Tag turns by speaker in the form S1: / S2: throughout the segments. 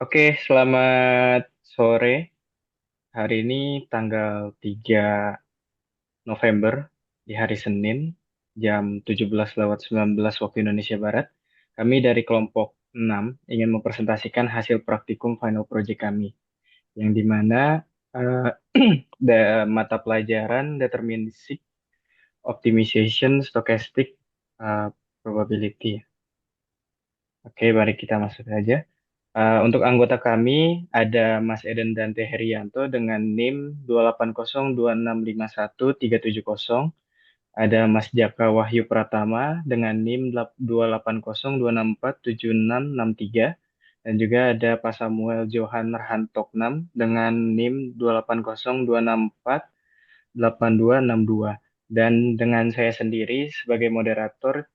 S1: Oke, selamat sore. Hari ini tanggal 3 November di hari Senin jam 17:19 waktu Indonesia Barat. Kami dari kelompok 6 ingin mempresentasikan hasil praktikum final project kami yang dimana eh, mata pelajaran deterministic optimization stochastic eh, probability. Oke, mari kita masuk saja. Untuk anggota kami ada Mas Eden Dante Herianto dengan NIM 280265137. Ada Mas Jaka Wahyu Pratama dengan NIM 28026476663. Dan juga ada Pak Samuel Johan Rahantoknam dengan NIM 28026482262. Dan dengan saya sendiri sebagai moderator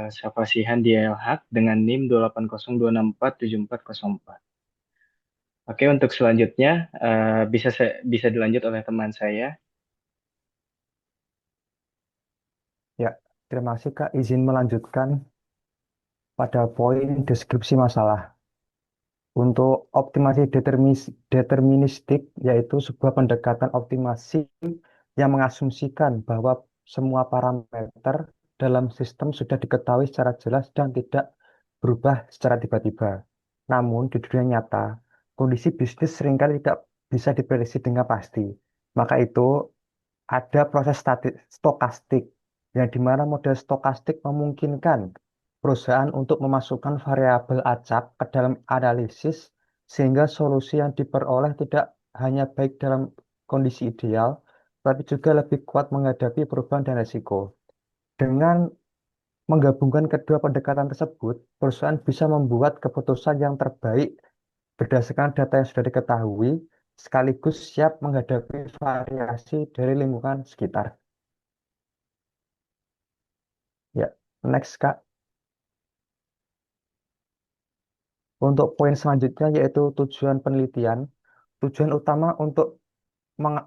S1: Syafasihan Dialhaq dengan NIM 28026474404. Oke, untuk selanjutnya bisa dilanjut oleh teman saya.
S2: Ya, terima kasih Kak. Izin melanjutkan pada poin deskripsi masalah. Untuk optimasi deterministik, yaitu sebuah pendekatan optimasi yang mengasumsikan bahwa semua parameter dalam sistem sudah diketahui secara jelas dan tidak berubah secara tiba-tiba. Namun, di dunia nyata, kondisi bisnis seringkali tidak bisa diprediksi dengan pasti. Maka itu, ada proses stokastik yang dimana model stokastik memungkinkan perusahaan untuk memasukkan variabel acak ke dalam analisis sehingga solusi yang diperoleh tidak hanya baik dalam kondisi ideal, tapi juga lebih kuat menghadapi perubahan dan risiko. Dengan menggabungkan kedua pendekatan tersebut, perusahaan bisa membuat keputusan yang terbaik berdasarkan data yang sudah diketahui, sekaligus siap menghadapi variasi dari lingkungan sekitar. Ya, next Kak. Untuk poin selanjutnya yaitu tujuan penelitian. Tujuan utama untuk meng-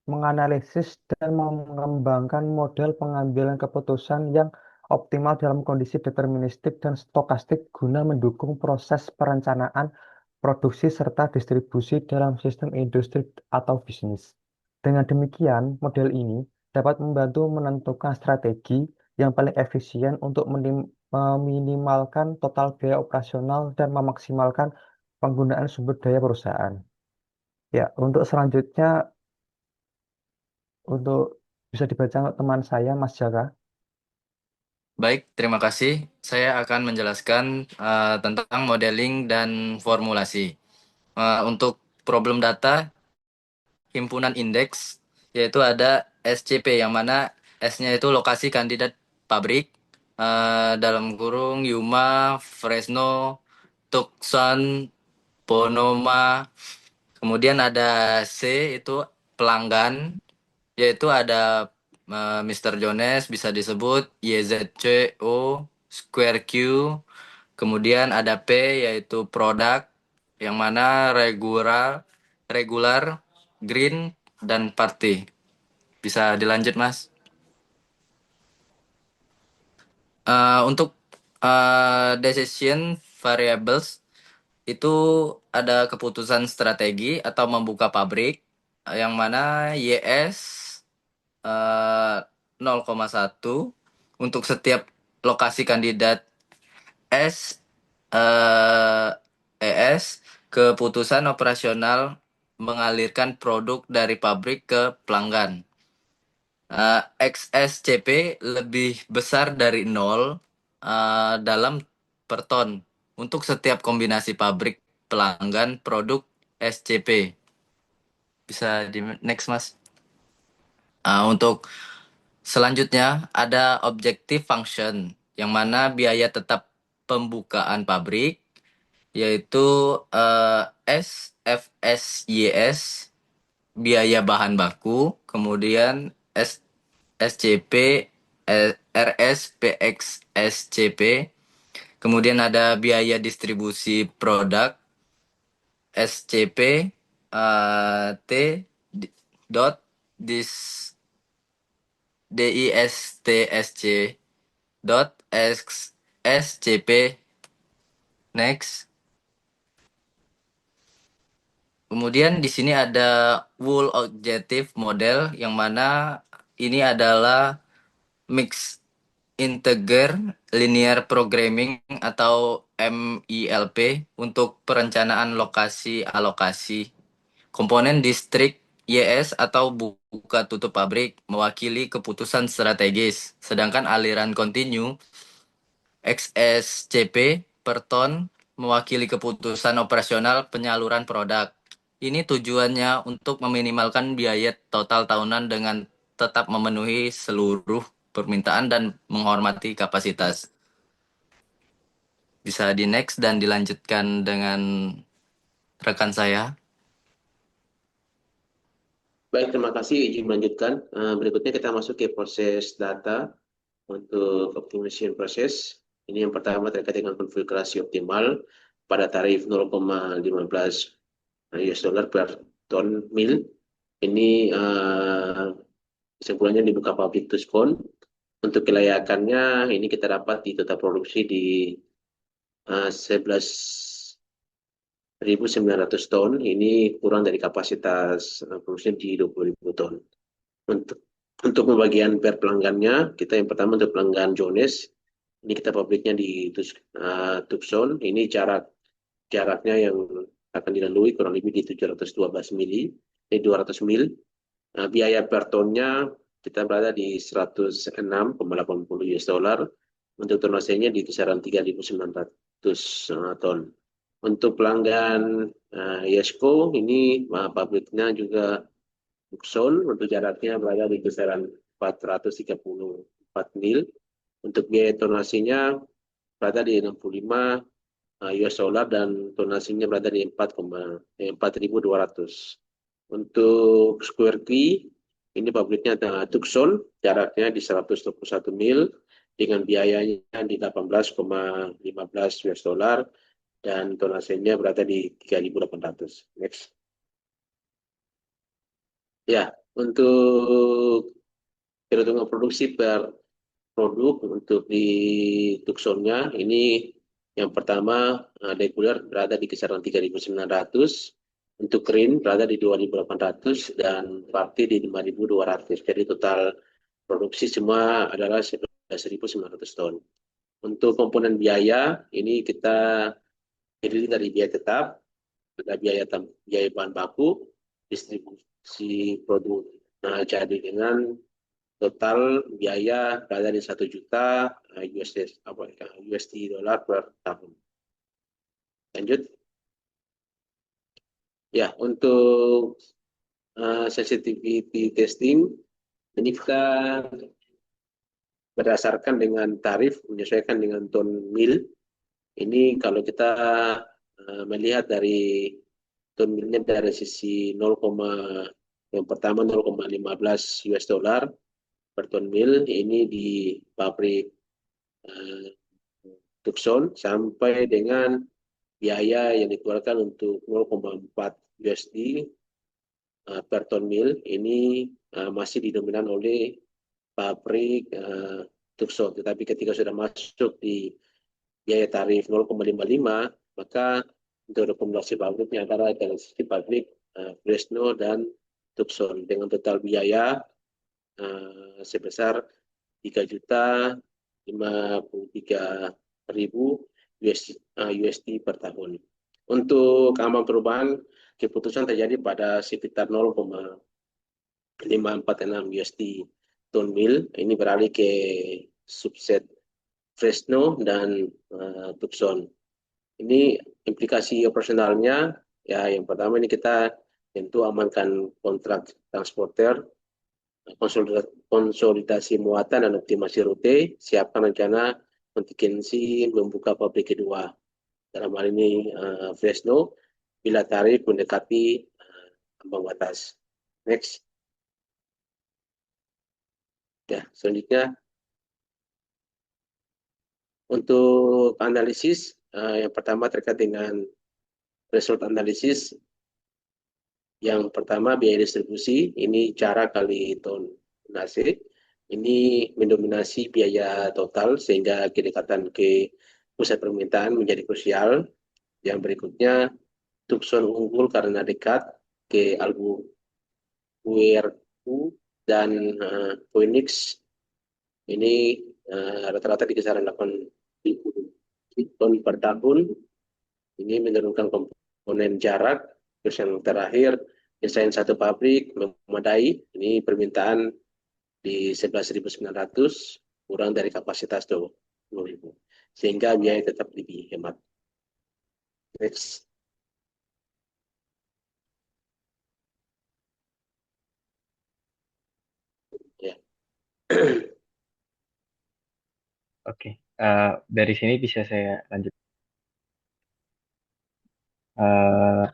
S2: menganalisis dan mengembangkan model pengambilan keputusan yang optimal dalam kondisi deterministik dan stokastik guna mendukung proses perencanaan, produksi, serta distribusi dalam sistem industri atau bisnis. Dengan demikian, model ini dapat membantu menentukan strategi yang paling efisien untuk meminimalkan total biaya operasional dan memaksimalkan penggunaan sumber daya perusahaan. Ya, untuk selanjutnya, untuk bisa dibaca teman saya, Mas Jaka.
S3: Baik, terima kasih. Saya akan menjelaskan tentang modeling dan formulasi. Untuk problem data, himpunan indeks, yaitu ada SCP, yang mana S-nya itu lokasi kandidat pabrik, dalam kurung Yuma, Fresno, Tucson, Ponoma. Kemudian ada C, itu pelanggan, yaitu ada Mr. Jones, bisa disebut YZCO Square Q. Kemudian ada P, yaitu produk, yang mana regular, green, dan party. Bisa dilanjut, Mas. Untuk decision variables itu ada keputusan strategi atau membuka pabrik, yang mana YS 0,1 untuk setiap lokasi kandidat S eh, ES. Keputusan operasional mengalirkan produk dari pabrik ke pelanggan. XSCP lebih besar dari 0 dalam per ton untuk setiap kombinasi pabrik, pelanggan, produk SCP. Bisa di next, Mas. Untuk selanjutnya ada objective function, yang mana biaya tetap pembukaan pabrik, yaitu SFSYS, biaya bahan baku, kemudian SCP, RSPX SCP, kemudian ada biaya distribusi produk SCP, T dot dis DISTSC dot SCP. Next. Kemudian di sini ada Wool Objective Model yang mana ini adalah Mix Integer Linear Programming atau MILP untuk perencanaan lokasi alokasi. Komponen distrik YS atau buka tutup pabrik mewakili keputusan strategis, sedangkan aliran kontinu XSCP per ton mewakili keputusan operasional penyaluran produk. Ini tujuannya untuk meminimalkan biaya total tahunan dengan tetap memenuhi seluruh permintaan dan menghormati kapasitas. Bisa di next dan dilanjutkan dengan rekan saya.
S4: Baik, terima kasih. Izin melanjutkan. Berikutnya kita masuk ke proses data untuk optimization proses. Ini yang pertama terkait dengan konfigurasi optimal pada tarif 0,15 US dollar per ton mil. Ini kesimpulannya dibuka public to spawn. Untuk kelayakannya ini kita dapat di total produksi di 11.900 ton. Ini kurang dari kapasitas produksi di 20.000 ton. Untuk pembagian per pelanggannya, kita yang pertama untuk pelanggan Jones, ini kita pabriknya di Tucson. Ini jaraknya yang akan dilalui kurang lebih di 712 mili, 200 mil. Biaya per tonnya kita berada di 106,80 US dollar. Untuk tonasenya di kisaran 3.900 ton. Untuk pelanggan Yesco, ini pabriknya juga Tucson, untuk jaraknya berada di kisaran 434 mil. Untuk biaya tonasinya berada di 65 US dollar dan tonasinya berada di 4.200. Untuk square key, ini pabriknya Tucson, jaraknya di 121 mil dengan biayanya di 18,15 US dollar dan tonasinya berada di 3.800. Next. Ya, untuk perhitungan produksi per produk untuk di Tucsonnya ini yang pertama reguler berada di kisaran 3.900, untuk kering berada di 2.800 dan party di 5.200. Jadi total produksi semua adalah 11.900 ton. Untuk komponen biaya ini kita terdiri dari biaya tetap, ada biaya bahan baku, distribusi produk jadi dengan total biaya berada di 1 juta USD dolar per tahun. Lanjut. Ya, untuk sensitivity testing ini kita berdasarkan dengan tarif menyesuaikan dengan ton mil. Ini kalau kita melihat dari ton milnya dari sisi yang pertama 0,15 US dollar per ton mil, ini di pabrik Tucson sampai dengan biaya yang dikeluarkan untuk 0,4 USD per ton mil, ini masih didominan oleh pabrik Tucson. Tetapi ketika sudah masuk di biaya tarif 0,55, maka untuk rekomendasi pabriknya adalah dari sisi pabrik Fresno dan Tucson dengan total biaya sebesar 3.053.000 USD per tahun. Untuk aman perubahan keputusan terjadi pada sekitar 0,546 USD ton mil. Ini beralih ke subset Fresno dan Tucson. Ini implikasi operasionalnya, ya yang pertama ini kita tentu amankan kontrak transporter, konsolidasi muatan dan optimasi rute, siapkan rencana kontingensi membuka pabrik kedua. Dalam hal ini Fresno, bila tarif mendekati ambang batas. Next. Ya, selanjutnya untuk analisis, yang pertama terkait dengan result analisis. Yang pertama biaya distribusi, ini cara kali ton nasi. Ini mendominasi biaya total sehingga kedekatan ke pusat permintaan menjadi krusial. Yang berikutnya Tucson unggul karena dekat ke Albuquerque dan Phoenix ini rata-rata di kisaran 8.000 ton per tahun. Ini menurunkan komponen jarak. Terus yang terakhir, desain satu pabrik memadai. Ini permintaan di 11.900 kurang dari kapasitas 20.000. Sehingga biaya tetap lebih hemat. Next. Ya.
S1: Oke, dari sini bisa saya lanjut. Eh,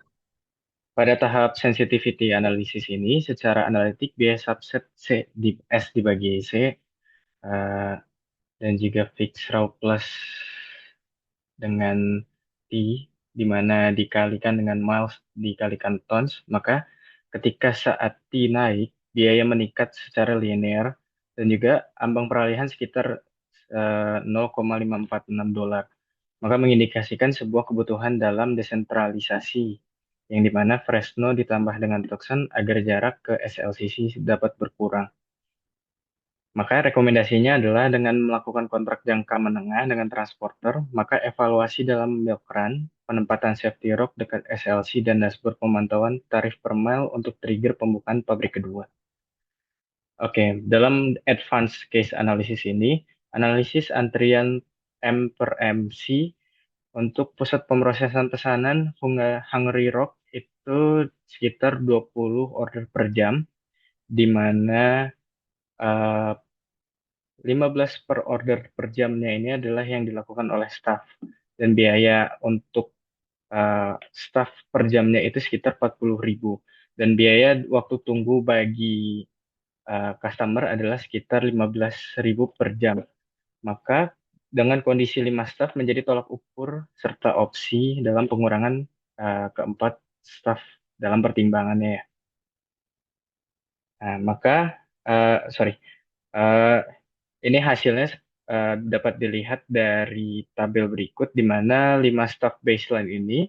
S1: Pada tahap sensitivity analysis ini, secara analitik biaya subset S dibagi C eh, dan juga fixed raw plus dengan T, di mana dikalikan dengan miles dikalikan tons, maka ketika saat T naik, biaya meningkat secara linear dan juga ambang peralihan sekitar 0,546 dolar. Maka mengindikasikan sebuah kebutuhan dalam desentralisasi, yang dimana Fresno ditambah dengan Tucson agar jarak ke SLCC dapat berkurang. Maka rekomendasinya adalah dengan melakukan kontrak jangka menengah dengan transporter, maka evaluasi dalam milk run, penempatan safety rock dekat SLC dan dashboard pemantauan tarif per mile untuk trigger pembukaan pabrik kedua. Oke, dalam advanced case analysis ini, analisis antrian M per MC untuk pusat pemrosesan pesanan Hungry Rock itu sekitar 20 order per jam, di mana eh, 15 per order per jamnya ini adalah yang dilakukan oleh staff. Dan biaya untuk staff per jamnya itu sekitar 40.000. Dan biaya waktu tunggu bagi customer adalah sekitar 15.000 per jam. Maka dengan kondisi 5 staff menjadi tolak ukur serta opsi dalam pengurangan keempat staff dalam pertimbangannya ya. Nah, maka sorry, eh, ini hasilnya dapat dilihat dari tabel berikut di mana 5 staff baseline ini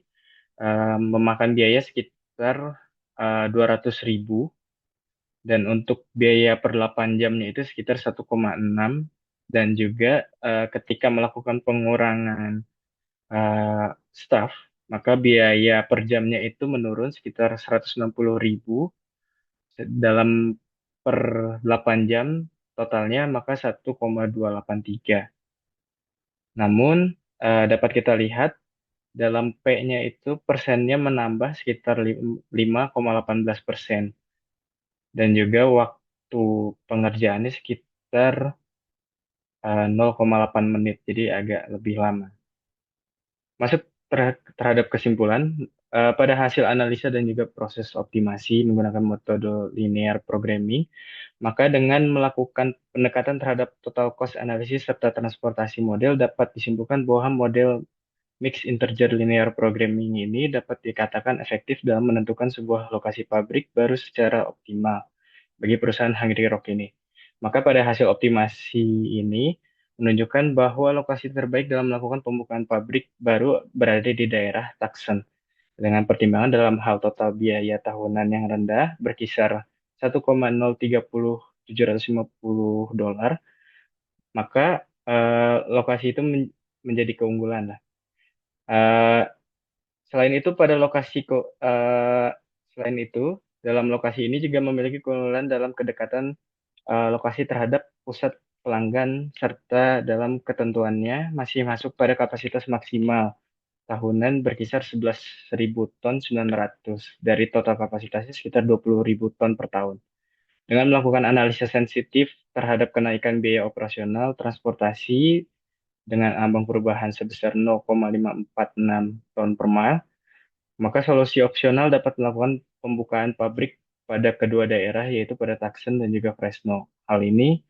S1: memakan biaya sekitar 200.000 dan untuk biaya per 8 jamnya itu sekitar 1,6 dan juga ketika melakukan pengurangan staff maka biaya per jamnya itu menurun sekitar 160.000 dalam per 8 jam totalnya maka 1,283. Namun dapat kita lihat dalam P-nya itu persennya menambah sekitar 5,18% dan juga waktu pengerjaannya sekitar 0,8 menit, jadi agak lebih lama. Masuk terhadap kesimpulan, pada hasil analisa dan juga proses optimasi menggunakan metode linear programming, maka dengan melakukan pendekatan terhadap total cost analysis serta transportasi model dapat disimpulkan bahwa model mixed integer linear programming ini dapat dikatakan efektif dalam menentukan sebuah lokasi pabrik baru secara optimal bagi perusahaan Hungry Rock ini. Maka pada hasil optimasi ini menunjukkan bahwa lokasi terbaik dalam melakukan pembukaan pabrik baru berada di daerah Tucson dengan pertimbangan dalam hal total biaya tahunan yang rendah berkisar 1,030750 dolar, maka lokasi itu menjadi keunggulan lah. Eh, Selain itu pada selain itu dalam lokasi ini juga memiliki keunggulan dalam kedekatan lokasi terhadap pusat pelanggan serta dalam ketentuannya masih masuk pada kapasitas maksimal tahunan berkisar 11.000 ton 900 dari total kapasitasnya sekitar 20.000 ton per tahun. Dengan melakukan analisa sensitif terhadap kenaikan biaya operasional transportasi dengan ambang perubahan sebesar 0,546 ton per mile, maka solusi opsional dapat melakukan pembukaan pabrik pada kedua daerah yaitu pada Tucson dan juga Fresno. Hal ini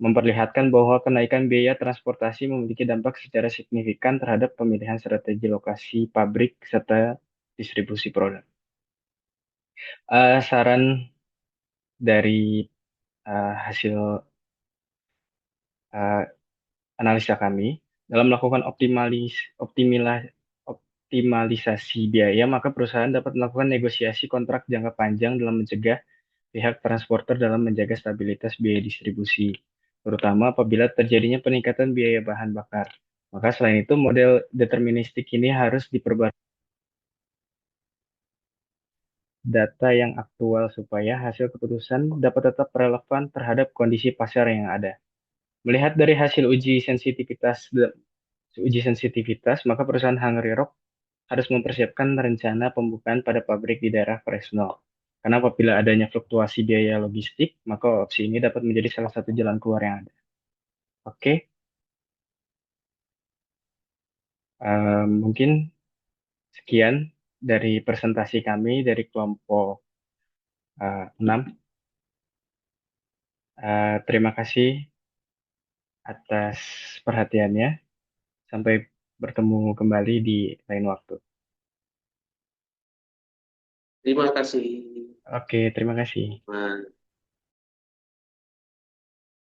S1: memperlihatkan bahwa kenaikan biaya transportasi memiliki dampak secara signifikan terhadap pemilihan strategi lokasi pabrik serta distribusi produk. Saran dari hasil uh, analisa kami dalam melakukan optimalisasi biaya, maka perusahaan dapat melakukan negosiasi kontrak jangka panjang dalam mencegah pihak transporter dalam menjaga stabilitas biaya distribusi, terutama apabila terjadinya peningkatan biaya bahan bakar. Maka selain itu, model deterministik ini harus diperbarui data yang aktual supaya hasil keputusan dapat tetap relevan terhadap kondisi pasar yang ada. Melihat dari hasil uji sensitivitas, maka perusahaan Hungry Rock harus mempersiapkan rencana pembukaan pada pabrik di daerah Fresno. Karena apabila adanya fluktuasi biaya logistik, maka opsi ini dapat menjadi salah satu jalan keluar yang ada. Oke, mungkin sekian dari presentasi kami dari kelompok 6. Terima kasih atas perhatiannya. Sampai bertemu kembali di lain waktu.
S4: Terima kasih,
S1: Oke, terima kasih.
S4: Mas.